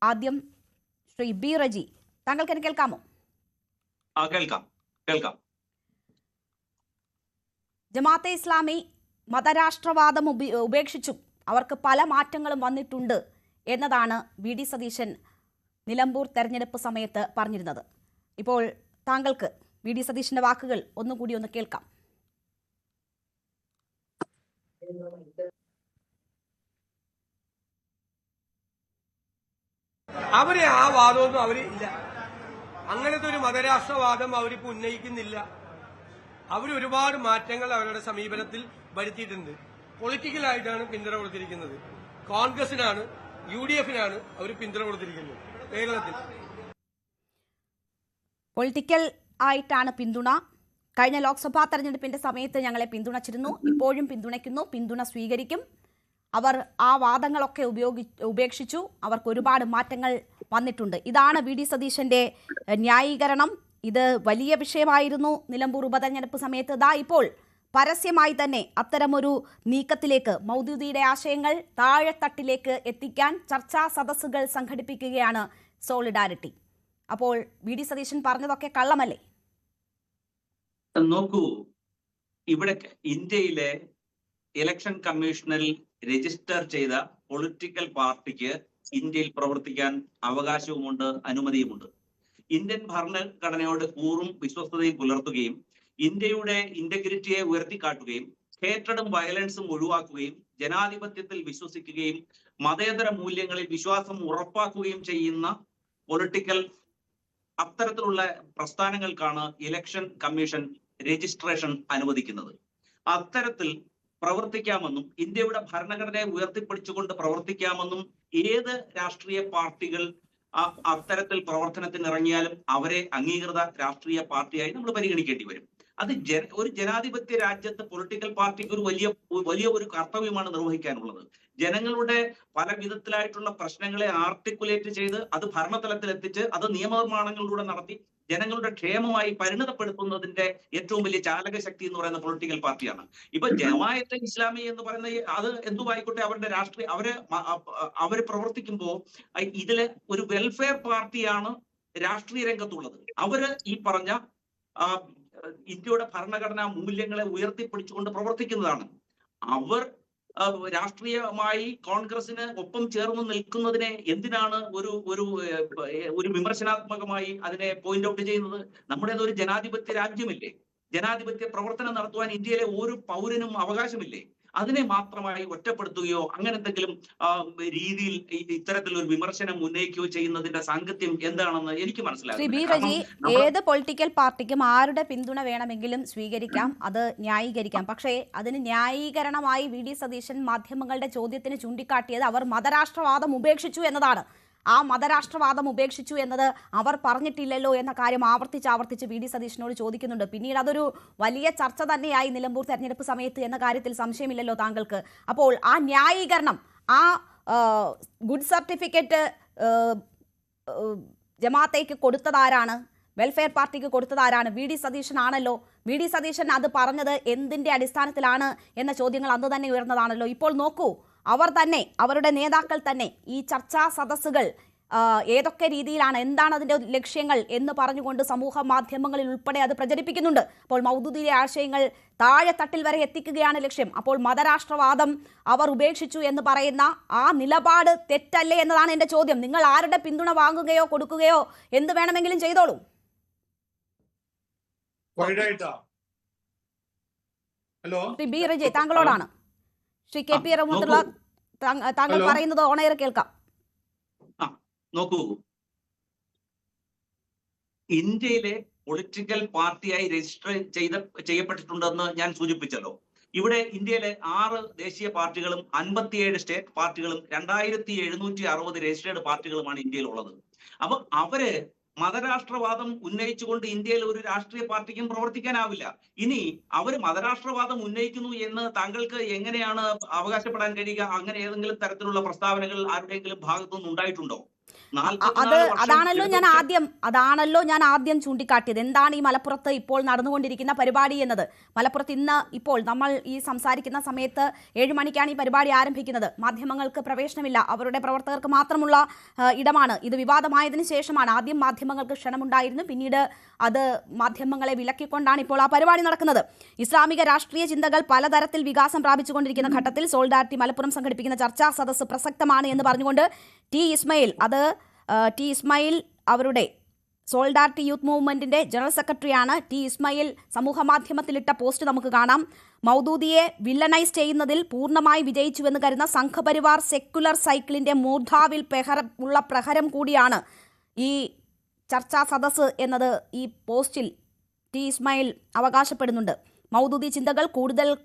ആദ്യം ശ്രീ ബി റജി, താങ്കൾക്ക് എന്നെ കേൾക്കാമോ? കേൾക്കാം. ജമാഅത്തെ ഇസ്ലാമി മതരാഷ്ട്രവാദം ഉപേക്ഷിച്ചു, അവർക്ക് പല മാറ്റങ്ങളും വന്നിട്ടുണ്ട് എന്നതാണ് വി ഡി സതീശൻ നിലമ്പൂർ തെരഞ്ഞെടുപ്പ് സമയത്ത് പറഞ്ഞിരുന്നത്. ഇപ്പോൾ താങ്കൾക്ക് വി ഡി സതീശന്റെ വാക്കുകൾ ഒന്നുകൂടി ഒന്ന് കേൾക്കാം. അവര് ആ വാദമൊന്നും അവര് ഇല്ല, അങ്ങനത്തെ ഒരു മതരാഷ്ട്രവാദം അവരിപ്പോ ഉന്നയിക്കുന്നില്ല. അവർ ഒരുപാട് മാറ്റങ്ങൾ അവരുടെ സമീപനത്തിൽ വരുത്തിയിട്ടുണ്ട്. പൊളിറ്റിക്കലായിട്ടാണ് പിന്തുണ കൊടുത്തിരിക്കുന്നത്. കോൺഗ്രസിനാണ്, UDF-നാണ് അവർ പിന്തുണ കൊടുത്തിരിക്കുന്നത്. കേരളത്തിൽ പൊളിറ്റിക്കൽ ആയിട്ടാണ് പിന്തുണ. കഴിഞ്ഞ ലോക്സഭാ തെരഞ്ഞെടുപ്പിന്റെ സമയത്ത് ഞങ്ങളെ പിന്തുണച്ചിരുന്നു, ഇപ്പോഴും പിന്തുണയ്ക്കുന്നു, പിന്തുണ സ്വീകരിക്കും. അവർ ആ വാദങ്ങളൊക്കെ ഉപേക്ഷിച്ചു, അവർക്ക് ഒരുപാട് മാറ്റങ്ങൾ വന്നിട്ടുണ്ട്. ഇതാണ് വി ഡി സതീശന്റെ ന്യായീകരണം. ഇത് വലിയ വിഷയമായിരുന്നു നിലമ്പൂർ ഉപതെരഞ്ഞെടുപ്പ് സമയത്ത്. ഇപ്പോൾ പരസ്യമായി തന്നെ അത്തരമൊരു നീക്കത്തിലേക്ക്, മൗദൂദിയുടെ ആശയങ്ങൾ താഴെത്തട്ടിലേക്ക് എത്തിക്കാൻ ചർച്ചാ സദസ്സുകൾ സംഘടിപ്പിക്കുകയാണ് സോളിഡാരിറ്റി. അപ്പോൾ വി ഡി സതീശൻ പറഞ്ഞതൊക്കെ കള്ളമല്ലേ? നോക്കൂ, ഇവിടെ ഇന്ത്യയിലെ ഇലക്ഷൻ കമ്മീഷനിൽ രജിസ്റ്റർ ചെയ്ത പൊളിറ്റിക്കൽ പാർട്ടിക്ക് ഇന്ത്യയിൽ പ്രവർത്തിക്കാൻ അവകാശവുമുണ്ട്, അനുമതിയുമുണ്ട്. ഇന്ത്യൻ ഭരണഘടനയോട് കൂറും വിശ്വസ്തതയും പുലർത്തുകയും ഇന്ത്യയുടെ ഇന്റഗ്രിറ്റിയെ ഉയർത്തിക്കാട്ടുകയും ഹേറ്റഡും വയലൻസും ഒഴിവാക്കുകയും ജനാധിപത്യത്തിൽ വിശ്വസിക്കുകയും മതേതര മൂല്യങ്ങളിൽ വിശ്വാസം ഉറപ്പാക്കുകയും ചെയ്യുന്ന പൊളിറ്റിക്കൽ അത്തരത്തിലുള്ള പ്രസ്ഥാനങ്ങൾക്കാണ് ഇലക്ഷൻ കമ്മീഷൻ രജിസ്ട്രേഷൻ അനുവദിക്കുന്നത്. അത്തരത്തിൽ പ്രവർത്തിക്കാമെന്നും ഇന്ത്യയുടെ ഭരണഘടനയെ ഉയർത്തിപ്പിടിച്ചുകൊണ്ട് പ്രവർത്തിക്കാമെന്നും ഏത് രാഷ്ട്രീയ പാർട്ടികൾ അത്തരത്തിൽ പ്രവർത്തനത്തിന് ഇറങ്ങിയാലും അവരെ അംഗീകൃത രാഷ്ട്രീയ പാർട്ടിയായി നമ്മൾ പരിഗണിക്കേണ്ടി വരും. അത് ഒരു ജനാധിപത്യ രാജ്യത്ത് പൊളിറ്റിക്കൽ പാർട്ടിക്ക് ഒരു വലിയ ഒരു കർത്തവ്യമാണ് നിർവഹിക്കാനുള്ളത്. ജനങ്ങളുടെ പല വിധത്തിലായിട്ടുള്ള പ്രശ്നങ്ങളെ ആർട്ടിക്കുലേറ്റ് ചെയ്ത് അത് ഭരണതലത്തിൽ എത്തിച്ച് അത് നിയമനിർമ്മാണങ്ങളിലൂടെ നടത്തി ജനങ്ങളുടെ ക്ഷേമമായി പരിണിതപ്പെടുത്തുന്നതിന്റെ ഏറ്റവും വലിയ ചാലക ശക്തി എന്ന് പറയുന്ന പൊളിറ്റിക്കൽ പാർട്ടിയാണ്. ഇപ്പൊ ജമാഅത്തെ ഇസ്ലാമി എന്ന് പറയുന്ന അത് എന്തുമായിക്കോട്ടെ, അവരുടെ രാഷ്ട്രീയ അവര് പ്രവർത്തിക്കുമ്പോൾ ഇതില് ഒരു വെൽഫെയർ പാർട്ടിയാണ് രാഷ്ട്രീയ രംഗത്തുള്ളത്. അവര് ഈ പറഞ്ഞ ഇന്ത്യയുടെ ഭരണഘടനാ മൂല്യങ്ങളെ ഉയർത്തിപ്പിടിച്ചുകൊണ്ട് പ്രവർത്തിക്കുന്നതാണ്. അവർ രാഷ്ട്രീയമായി കോൺഗ്രസിന് ഒപ്പം ചേർന്ന് നിൽക്കുന്നതിനെ എന്തിനാണ് ഒരു വിമർശനാത്മകമായി അതിനെ പോയിന്റ് ഔട്ട് ചെയ്യുന്നത്? നമ്മുടേത് ഒരു ജനാധിപത്യ രാജ്യമല്ലേ? ജനാധിപത്യ പ്രവർത്തനം നടത്തുവാൻ ഇന്ത്യയിലെ ഒരു പൗരനും അവകാശമില്ലേ? അതിനെ മാത്രമായി ഒറ്റപ്പെടുത്തുകയോ അങ്ങനെ എന്തെങ്കിലും രീതിയിൽ ഇത്തരത്തിലൊരു വിമർശനം ഉന്നയിക്കുകയോ ചെയ്യുന്നതിന്റെ സാങ്കത്യം എന്താണെന്ന് എനിക്ക് മനസ്സിലാകും. ഏത് പൊളിറ്റിക്കൽ പാർട്ടിക്കും ആരുടെ പിന്തുണ വേണമെങ്കിലും സ്വീകരിക്കാം, അത് ന്യായീകരിക്കാം. പക്ഷേ അതിന് ന്യായീകരണമായി വി ഡി സതീശൻ മാധ്യമങ്ങളുടെ ചോദ്യത്തിന് ചൂണ്ടിക്കാട്ടിയത് അവർ മതരാഷ്ട്രവാദം ഉപേക്ഷിച്ചു എന്നതാണ്. ആ മതരാഷ്ട്രവാദം ഉപേക്ഷിച്ചു എന്നത് അവർ പറഞ്ഞിട്ടില്ലല്ലോ എന്ന കാര്യം ആവർത്തിച്ച് വി ഡി സതീശനോട് ചോദിക്കുന്നുണ്ട്. പിന്നീട് അതൊരു വലിയ ചർച്ച തന്നെയായി നിലമ്പൂർ തെരഞ്ഞെടുപ്പ് സമയത്ത് എന്ന കാര്യത്തിൽ സംശയമില്ലല്ലോ താങ്കൾക്ക്. അപ്പോൾ ആ ന്യായീകരണം, ആ ഗുഡ് സർട്ടിഫിക്കറ്റ് ജമാഅത്തേക്ക് കൊടുത്തതാരാണ്? വെൽഫെയർ പാർട്ടിക്ക് കൊടുത്തതാരാണ്? വി ഡി സതീശൻ ആണല്ലോ. വി ഡി സതീശൻ അത് പറഞ്ഞത് എന്തിന്റെ അടിസ്ഥാനത്തിലാണ് എന്ന ചോദ്യങ്ങൾ അന്ന് തന്നെ ഉയർന്നതാണല്ലോ. ഇപ്പോൾ നോക്കൂ, അവർ തന്നെ, അവരുടെ നേതാക്കൾ തന്നെ ഈ ചർച്ചാ സദസ്സുകൾ ഏതൊക്കെ രീതിയിലാണ്, എന്താണ് അതിൻ്റെ ലക്ഷ്യങ്ങൾ എന്ന് പറഞ്ഞുകൊണ്ട് സമൂഹ മാധ്യമങ്ങളിൽ ഉൾപ്പെടെ അത് പ്രചരിപ്പിക്കുന്നുണ്ട്. അപ്പോൾ മൗദൂദിയുടെ ആശയങ്ങൾ താഴെത്തട്ടിൽ വരെ എത്തിക്കുകയാണ് ലക്ഷ്യം. അപ്പോൾ മതരാഷ്ട്രവാദം അവർ ഉപേക്ഷിച്ചു എന്ന് പറയുന്ന ആ നിലപാട് തെറ്റല്ലേ എന്നതാണ് എൻ്റെ ചോദ്യം. നിങ്ങൾ ആരുടെ പിന്തുണ വാങ്ങുകയോ കൊടുക്കുകയോ എന്ത് വേണമെങ്കിലും ചെയ്തോളൂ. ശ്രീ ബി റജി, താങ്കളോടാണ്. ശ്രീ കെ പി റഹ്മത്തുള്ള, താങ്കൾ പറയുന്നത് ഓണയർ കേൾക്കാം. നോക്കൂ, ഇന്ത്യയിലെ പൊളിറ്റിക്കൽ പാർട്ടിയായി രജിസ്റ്റർ ചെയ്യപ്പെട്ടിട്ടുണ്ടെന്ന് ഞാൻ സൂചിപ്പിച്ചല്ലോ. ഇവിടെ ഇന്ത്യയിലെ 6 ദേശീയ പാർട്ടികളും 57 സ്റ്റേറ്റ് പാർട്ടികളും 2760 രജിസ്റ്റേർഡ് പാർട്ടികളുമാണ് ഇന്ത്യയിലുള്ളത്. അപ്പൊ അവര് മതരാഷ്ട്രവാദം ഉന്നയിച്ചുകൊണ്ട് ഇന്ത്യയിൽ ഒരു രാഷ്ട്രീയ പാർട്ടിക്കും പ്രവർത്തിക്കാനാവില്ല. ഇനി അവര് മതരാഷ്ട്രവാദം ഉന്നയിക്കുന്നു എന്ന് താങ്കൾക്ക് എങ്ങനെയാണ് അവകാശപ്പെടാൻ കഴിയുക? അങ്ങനെ ഏതെങ്കിലും തരത്തിലുള്ള പ്രസ്താവനകൾ ആരുടെയെങ്കിലും ഭാഗത്തുനിന്ന് ഉണ്ടായിട്ടുണ്ടോ? അതാണല്ലോ ഞാൻ ആദ്യം ചൂണ്ടിക്കാട്ടിയത്. എന്താണ് ഈ മലപ്പുറത്ത് ഇപ്പോൾ നടന്നുകൊണ്ടിരിക്കുന്ന പരിപാടി എന്നത്. മലപ്പുറത്ത് ഇന്ന് ഇപ്പോൾ നമ്മൾ ഈ സംസാരിക്കുന്ന സമയത്ത് 7 മണിക്കാണ് ഈ പരിപാടി ആരംഭിക്കുന്നത്. മാധ്യമങ്ങൾക്ക് പ്രവേശനമില്ല, അവരുടെ പ്രവർത്തകർക്ക് മാത്രമുള്ള ഇടമാണ്. ഇത് വിവാദമായതിനു ശേഷമാണ്. ആദ്യം മാധ്യമങ്ങൾക്ക് ക്ഷണമുണ്ടായിരുന്നു, പിന്നീട് അത് മാധ്യമങ്ങളെ വിലക്കിക്കൊണ്ടാണ് ഇപ്പോൾ ആ പരിപാടി നടക്കുന്നത്. ഇസ്ലാമിക രാഷ്ട്രീയ ചിന്തകൾ പലതരത്തിൽ വികാസം പ്രാപിച്ചുകൊണ്ടിരിക്കുന്ന ഘട്ടത്തിൽ സോളിഡാരിറ്റി മലപ്പുറം സംഘടിപ്പിക്കുന്ന ചർച്ചാ സദസ്സ് പ്രസക്തമാണ് എന്ന് പറഞ്ഞുകൊണ്ട് ടി ഇസ്മായിൽ അവരുടെ സോളിഡാരിറ്റി യൂത്ത് മൂവ്മെന്റിന്റെ ജനറൽ സെക്രട്ടറിയാണ്. ടി ഇസ്മായിൽ സമൂഹ മാധ്യമത്തിലിട്ട പോസ്റ്റ് നമുക്ക് കാണാം. മൗദൂദിയെ വില്ലനൈസ് ചെയ്യുന്നതിൽ പൂർണ്ണമായി വിജയിച്ചുവെന്ന് കരുതുന്ന സംഘപരിവാർ സെക്യുലർ സൈക്കിളിന്റെ മൂർധാവിൽ ഉള്ള പ്രഹരം കൂടിയാണ് ഈ ചർച്ചാ സദസ്സ് എന്നത് ഈ പോസ്റ്റിൽ ടി ഇസ്മായിൽ അവകാശപ്പെടുന്നുണ്ട്. മൗദൂദി ചിന്തകൾ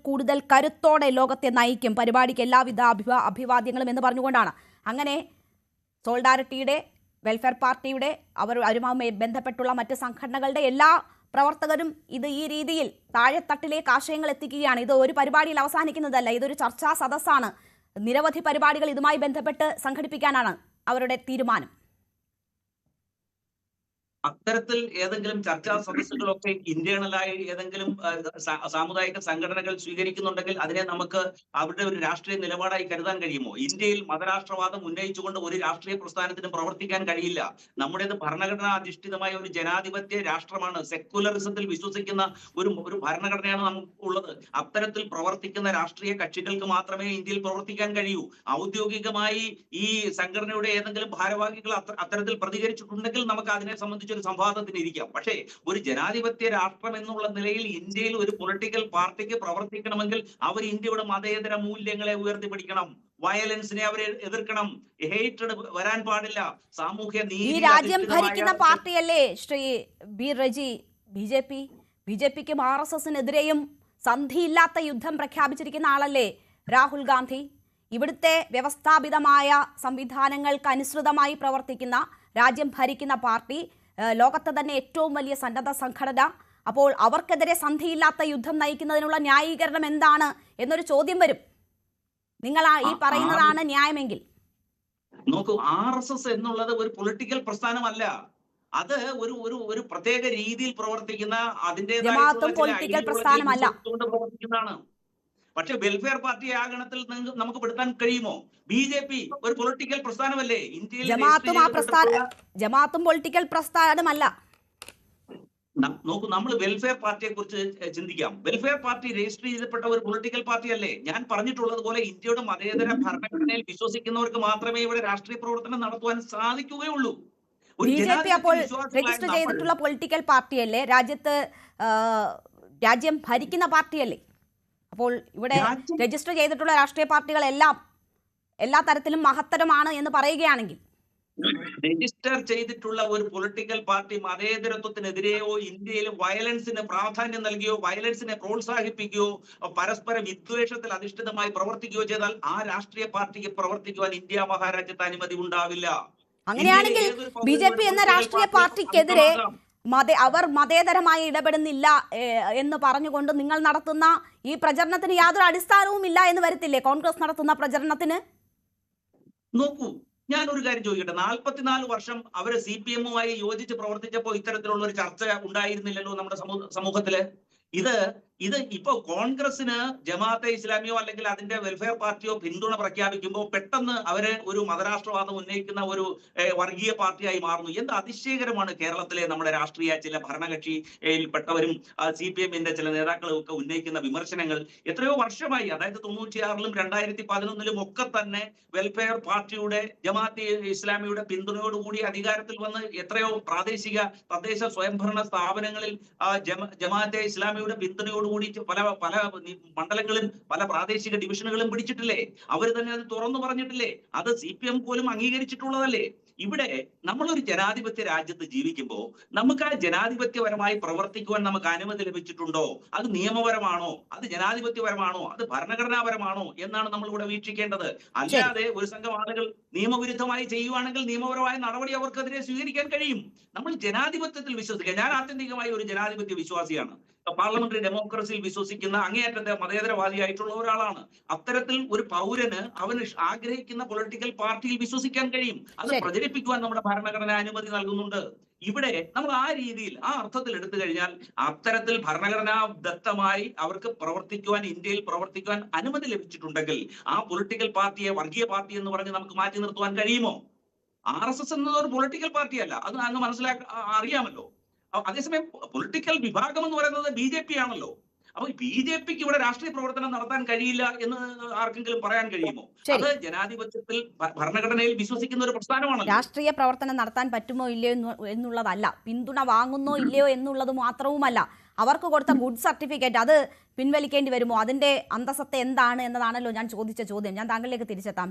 കൂടുതൽ കരുത്തോടെ ലോകത്തെ നയിക്കും, പരിപാടിക്ക് എല്ലാവിധ അഭിവാദ്യങ്ങളും എന്ന് പറഞ്ഞുകൊണ്ടാണ്. അങ്ങനെ സോളിഡാരിറ്റിയുടെ, വെൽഫെയർ പാർട്ടിയുടെ, അവരുമായി ബന്ധപ്പെട്ടുള്ള മറ്റ് സംഘടനകളുടെ എല്ലാ പ്രവർത്തകരും ഇത് ഈ രീതിയിൽ താഴെത്തട്ടിലേക്ക് ആശയങ്ങൾ എത്തിക്കുകയാണ്. ഇത് ഒരു പരിപാടിയിൽ അവസാനിക്കുന്നതല്ല, ഇതൊരു ചർച്ചാ സദസ്സാണ്. നിരവധി പരിപാടികൾ ഇതുമായി ബന്ധപ്പെട്ട് സംഘടിപ്പിക്കാനാണ് അവരുടെ തീരുമാനം. അത്തരത്തിൽ ഏതെങ്കിലും ചർച്ചാ സദസ്സുകളൊക്കെ ഇന്റേണലായി ഏതെങ്കിലും സാമുദായിക സംഘടനകൾ സ്വീകരിക്കുന്നുണ്ടെങ്കിൽ അതിനെ നമുക്ക് അവരുടെ ഒരു രാഷ്ട്രീയ നിലപാടായി കരുതാൻ കഴിയുമോ? ഇന്ത്യയിൽ മതരാഷ്ട്രവാദം ഉന്നയിച്ചുകൊണ്ട് ഒരു രാഷ്ട്രീയ പ്രസ്ഥാനത്തിനും പ്രവർത്തിക്കാൻ കഴിയില്ല. നമ്മുടേത് ഭരണഘടനാ അധിഷ്ഠിതമായ ഒരു ജനാധിപത്യ രാഷ്ട്രമാണ്. സെക്യുലറിസത്തിൽ വിശ്വസിക്കുന്ന ഒരു ഭരണഘടനയാണ് നമുക്കുള്ളത്. അത്തരത്തിൽ പ്രവർത്തിക്കുന്ന രാഷ്ട്രീയ കക്ഷികൾക്ക് മാത്രമേ ഇന്ത്യയിൽ പ്രവർത്തിക്കാൻ കഴിയൂ. ഔദ്യോഗികമായി ഈ സംഘടനയുടെ ഏതെങ്കിലും ഭാരവാഹികൾ അത്തരത്തിൽ പ്രതികരിച്ചിട്ടുണ്ടെങ്കിൽ നമുക്ക് അതിനെ സംബന്ധിച്ച് ഒരു സംവാദത്തിന് ഇരിക്കാം. പക്ഷേ ഒരു ജനാധിപത്യ രാഷ്ട്രം എന്നുള്ള നിലയിൽ ഇന്ത്യയിൽ ഒരു പൊളിറ്റിക്കൽ പാർട്ടിക്ക് പ്രവർത്തിക്കണമെങ്കിൽ അവർ ഇന്ത്യയുടെ മതേതര മൂല്യങ്ങളെ ഉയർത്തിപ്പിടിക്കണം, വയലൻസിനെ അവരെ എതിർക്കണം, ഹേറ്റഡ് വരാൻ പാടില്ല, സാമൂഹ്യ നീതി. ഈ രാജ്യം ഭരിക്കുന്ന പാർട്ടിയല്ലേ ശ്രീ ബി റജി ബി.ജെ.പിക്കും RSSനെതിരെയും സന്ധിയില്ലാത്ത യുദ്ധം പ്രഖ്യാപിച്ചിരിക്കുന്ന ആളല്ലേ രാഹുൽ ഗാന്ധി? ഇവിടുത്തെ വ്യവസ്ഥാപിതമായ സംവിധാനങ്ങൾക്ക് അനുസൃതമായി പ്രവർത്തിക്കുന്ന, രാജ്യം ഭരിക്കുന്ന പാർട്ടി, ലോകത്തെ തന്നെ ഏറ്റവും വലിയ സന്നദ്ധ സംഘടന. അപ്പോൾ അവർക്കെതിരെ സന്ധിയില്ലാത്ത യുദ്ധം നയിക്കുന്നതിനുള്ള ന്യായീകരണം എന്താണ് എന്നൊരു ചോദ്യം വരും. നിങ്ങൾ ഈ പറയുന്നതാണ് ന്യായമെങ്കിൽ. നോക്കൂ, RSS എന്നുള്ളത് ഒരു പൊളിറ്റിക്കൽ പ്രസ്ഥാനമല്ല. അത് ഒരു പ്രത്യേക രീതിയിൽ പ്രവർത്തിക്കുന്ന പൊളിറ്റിക്കൽ പ്രസ്ഥാനമല്ല പ്രവർത്തിക്കുന്നതാണ്. പക്ഷെ വെൽഫെയർ പാർട്ടി ആ ഗണത്തിൽ നമുക്ക് പെടുത്താൻ കഴിയുമോ? BJP ഒരു പൊളിറ്റിക്കൽ പ്രസ്ഥാനമല്ലേ? ഇന്ത്യയിൽ ജമാഅത്തും പൊളിറ്റിക്കൽ പ്രസ്ഥാനമല്ല. നോക്കൂ, നമ്മൾ വെൽഫെയർ പാർട്ടിയെ കുറിച്ച് ചിന്തിക്കാം. വെൽഫെയർ പാർട്ടി രജിസ്റ്റർ ചെയ്യപ്പെട്ട ഒരു പൊളിറ്റിക്കൽ പാർട്ടി അല്ലേ? ഞാൻ പറഞ്ഞിട്ടുള്ളത് പോലെ ഇന്ത്യയുടെ മതേതര ഭരണഘടനയിൽ വിശ്വസിക്കുന്നവർക്ക് മാത്രമേ ഇവിടെ രാഷ്ട്രീയ പ്രവർത്തനം നടത്തുവാൻ സാധിക്കുകയുള്ളൂ. BJP അപ്പോൾ രജിസ്റ്റർ ചെയ്തിട്ടുള്ള പൊളിറ്റിക്കൽ പാർട്ടിയല്ലേ? രാജ്യം ഭരിക്കുന്ന പാർട്ടിയല്ലേ? അപ്പോൾ ഇവിടെ രജിസ്റ്റർ ചെയ്തിട്ടുള്ള രാഷ്ട്രീയ പാർട്ടികളെല്ലാം എല്ലാ തരത്തിലും മഹത്തരമാണ് എന്ന് പറയുകയാണെങ്കിൽ, രജിസ്റ്റർ ചെയ്തിട്ടുള്ള ഒരു പൊളിറ്റിക്കൽ പാർട്ടി മതേതരത്വത്തിനെതിരെയോ ഇന്ത്യയിൽ വയലൻസിന് പ്രാധാന്യം നൽകിയോ വയലൻസിനെ പ്രോത്സാഹിപ്പിക്കുകയോ പരസ്പര വിദ്വേഷത്തിൽ അധിഷ്ഠിതമായി പ്രവർത്തിക്കുകയോ ചെയ്താൽ ആ രാഷ്ട്രീയ പാർട്ടിക്ക് പ്രവർത്തിക്കുവാൻ ഇന്ത്യ മഹാരാജ്യത്ത് അനുമതി ഉണ്ടാവില്ല. അങ്ങനെയാണെങ്കിൽ BJP എന്ന രാഷ്ട്രീയ പാർട്ടിക്കെതിരെ അവർ മതേതരമായി ഇടപെടുന്നില്ല എന്ന് പറഞ്ഞുകൊണ്ട് നിങ്ങൾ നടത്തുന്ന ഈ പ്രചരണത്തിന് യാതൊരു അടിസ്ഥാനവും ഇല്ല എന്ന് വരത്തില്ലേ കോൺഗ്രസ് നടത്തുന്ന പ്രചരണത്തിന്? നോക്കൂ, ഞാൻ ഒരു കാര്യം ചോദിക്കട്ടെ. 44 വർഷം അവര് CPM-മായി യോജിച്ച് പ്രവർത്തിച്ചപ്പോൾ ഇത്തരത്തിലുള്ള ഒരു ചർച്ച ഉണ്ടായിരുന്നില്ലല്ലോ നമ്മുടെ സമൂഹത്തില്. ഇത് ഇപ്പോ കോൺഗ്രസിന് ജമാഅത്തെ ഇസ്ലാമിയോ അല്ലെങ്കിൽ അതിന്റെ വെൽഫെയർ പാർട്ടിയോ പിന്തുണ പ്രഖ്യാപിക്കുമ്പോൾ പെട്ടെന്ന് അവര് ഒരു മതരാഷ്ട്രവാദം ഉന്നയിക്കുന്ന ഒരു വർഗീയ പാർട്ടിയായി മാറുന്നു. എന്ത് അതിശയകരമാണ് കേരളത്തിലെ നമ്മുടെ രാഷ്ട്രീയ ചില ഭരണകക്ഷിയിൽപ്പെട്ടവരും CPM-ന്റെ ചില നേതാക്കളും ഒക്കെ ഉന്നയിക്കുന്ന വിമർശനങ്ങൾ. എത്രയോ വർഷമായി, അതായത് 96-ലും 2011-ലും ഒക്കെ തന്നെ വെൽഫെയർ പാർട്ടിയുടെ ജമാഅത്തെ ഇസ്ലാമിയുടെ പിന്തുണയോടുകൂടി അധികാരത്തിൽ വന്ന് എത്രയോ പ്രാദേശിക തദ്ദേശ സ്വയംഭരണ സ്ഥാപനങ്ങളിൽ ജമാഅത്തെ ഇസ്ലാമിയുടെ പിന്തുണയോട് കൂടി പല മണ്ഡലങ്ങളും പല പ്രാദേശിക ഡിവിഷനുകളും പിടിച്ചിട്ടില്ലേ? അവർ തന്നെ അത് തുറന്നു പറഞ്ഞിട്ടില്ലേ? അത് CPM പോലും അംഗീകരിച്ചിട്ടുള്ളതല്ലേ? ഇവിടെ നമ്മളൊരു ജനാധിപത്യ രാജ്യത്ത് ജീവിക്കുമ്പോൾ നമുക്ക് ആ ജനാധിപത്യപരമായി പ്രവർത്തിക്കുവാൻ നമുക്ക് അനുമതി ലഭിച്ചിട്ടുണ്ടോ? അത് നിയമപരമാണോ? അത് ജനാധിപത്യപരമാണോ? അത് ഭരണഘടനാപരമാണോ എന്നാണ് നമ്മൾ ഇവിടെ വീക്ഷിക്കേണ്ടത്. അല്ലാതെ ഒരു സംഘം ആളുകൾ നിയമവിരുദ്ധമായി ചെയ്യുവാണെങ്കിൽ നിയമപരമായ നടപടി അവർക്കെതിരെ സ്വീകരിക്കാൻ കഴിയും. നമ്മൾ ജനാധിപത്യത്തിൽ വിശ്വസിക്കുക. ഞാൻ ആത്യന്തികമായി ഒരു ജനാധിപത്യ വിശ്വാസിയാണ്. പാർലമെന്ററി ഡെമോക്രസിയിൽ വിശ്വസിക്കുന്ന അങ്ങേയറ്റത്തെ മതേതരവാദിയായിട്ടുള്ള ഒരാളാണ്. അത്തരത്തിൽ ഒരു പൗരന് അവന് ആഗ്രഹിക്കുന്ന പൊളിറ്റിക്കൽ പാർട്ടിയിൽ വിശ്വസിക്കാൻ കഴിയും. അത് പ്രചരിപ്പിക്കുവാൻ നമ്മുടെ ഭരണഘടന അനുമതി നൽകുന്നുണ്ട്. ഇവിടെ നമ്മൾ ആ രീതിയിൽ ആ അർത്ഥത്തിൽ എടുത്തു കഴിഞ്ഞാൽ അത്തരത്തിൽ ഭരണഘടനാ ദത്തമായി അവർക്ക് പ്രവർത്തിക്കുവാൻ, ഇന്ത്യയിൽ പ്രവർത്തിക്കുവാൻ അനുമതി ലഭിച്ചിട്ടുണ്ടെങ്കിൽ ആ പൊളിറ്റിക്കൽ പാർട്ടിയെ വർഗീയ പാർട്ടി എന്ന് പറഞ്ഞ് നമുക്ക് മാറ്റി നിർത്തുവാൻ കഴിയുമോ? RSS എന്നത് ഒരു പൊളിറ്റിക്കൽ പാർട്ടിയല്ല, അത് അങ്ങ് അറിയാമല്ലോ. അതേസമയം പൊളിറ്റിക്കൽ വിഭാഗം എന്ന് പറയുന്നത് BJP ആണല്ലോ. അപ്പൊ BJPക്ക് ഇവിടെ രാഷ്ട്രീയ പ്രവർത്തനം നടത്താൻ കഴിയില്ല എന്ന് ആർക്കെങ്കിലും പറയാൻ കഴിയുമോ? അത് ജനാധിപത്യത്തിൽ ഭരണഘടനയിൽ വിശ്വസിക്കുന്ന ഒരു പ്രസ്ഥാനമാണ്. രാഷ്ട്രീയ പ്രവർത്തനം നടത്താൻ പറ്റുമോ ഇല്ലയോ എന്നുള്ളതല്ല, പിന്തുണ വാങ്ങുന്നോ ഇല്ലയോ എന്നുള്ളത് മാത്രവുമല്ല, അവർക്ക് കൊടുത്ത ഗുഡ് സർട്ടിഫിക്കറ്റ് അത് പിൻവലിക്കേണ്ടി വരുമോ, അതിന്റെ അന്തസത്ത എന്താണ് എന്നതാണല്ലോ ഞാൻ ചോദിച്ച ചോദ്യം. ഞാൻ താങ്കളിലേക്ക് തിരിച്ചെത്താം.